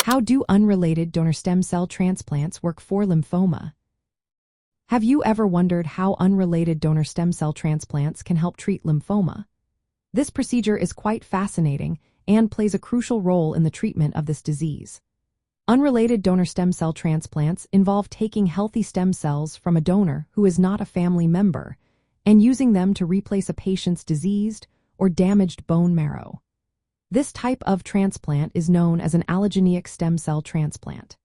How do unrelated donor stem cell transplants work for lymphoma? Have you ever wondered how unrelated donor stem cell transplants can help treat lymphoma? This procedure is quite fascinating and plays a crucial role in the treatment of this disease. Unrelated donor stem cell transplants involve taking healthy stem cells from a donor who is not a family member and using them to replace a patient's diseased or damaged bone marrow. This type of transplant is known as an allogeneic stem cell transplant.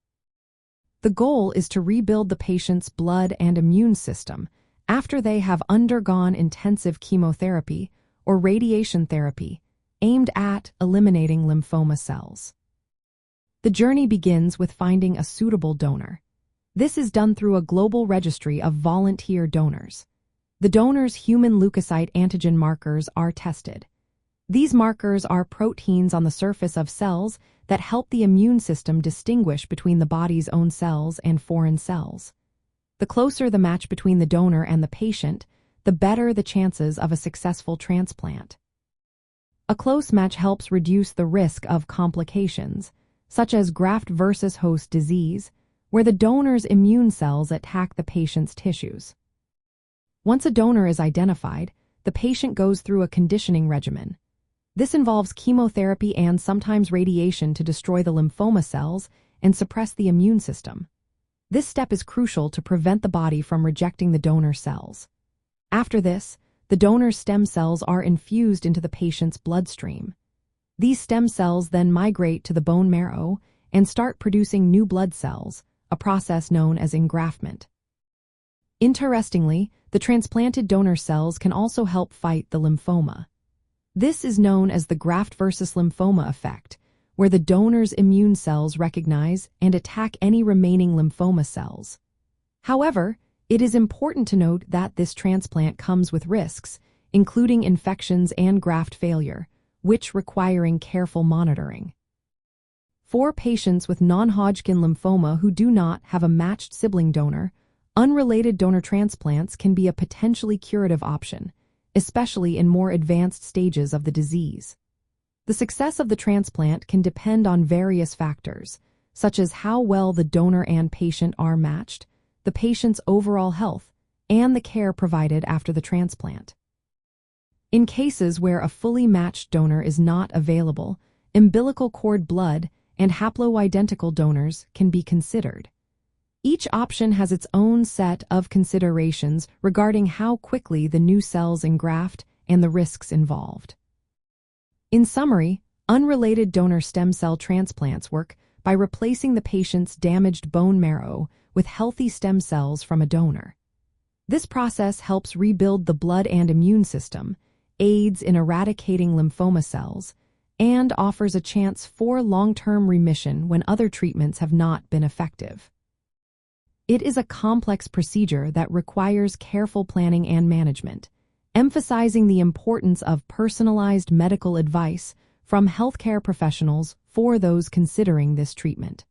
The goal is to rebuild the patient's blood and immune system after they have undergone intensive chemotherapy or radiation therapy aimed at eliminating lymphoma cells. The journey begins with finding a suitable donor. This is done through a global registry of volunteer donors. The donor's human leukocyte antigen markers are tested. These markers are proteins on the surface of cells that help the immune system distinguish between the body's own cells and foreign cells. The closer the match between the donor and the patient, the better the chances of a successful transplant. A close match helps reduce the risk of complications, such as graft-versus-host disease, where the donor's immune cells attack the patient's tissues. Once a donor is identified, the patient goes through a conditioning regimen. This involves chemotherapy and sometimes radiation to destroy the lymphoma cells and suppress the immune system. This step is crucial to prevent the body from rejecting the donor cells. After this, the donor's stem cells are infused into the patient's bloodstream. These stem cells then migrate to the bone marrow and start producing new blood cells, a process known as engraftment. Interestingly, the transplanted donor cells can also help fight the lymphoma. This is known as the graft-versus-lymphoma effect, where the donor's immune cells recognize and attack any remaining lymphoma cells. However, it is important to note that this transplant comes with risks, including infections and graft failure, which requiring careful monitoring. For patients with non-Hodgkin lymphoma who do not have a matched sibling donor, unrelated donor transplants can be a potentially curative option, especially in more advanced stages of the disease. The success of the transplant can depend on various factors, such as how well the donor and patient are matched, the patient's overall health, and the care provided after the transplant. In cases where a fully matched donor is not available, umbilical cord blood and haploidentical donors can be considered. Each option has its own set of considerations regarding how quickly the new cells engraft and the risks involved. In summary, unrelated donor stem cell transplants work by replacing the patient's damaged bone marrow with healthy stem cells from a donor. This process helps rebuild the blood and immune system, aids in eradicating lymphoma cells, and offers a chance for long-term remission when other treatments have not been effective. It is a complex procedure that requires careful planning and management, emphasizing the importance of personalized medical advice from healthcare professionals for those considering this treatment.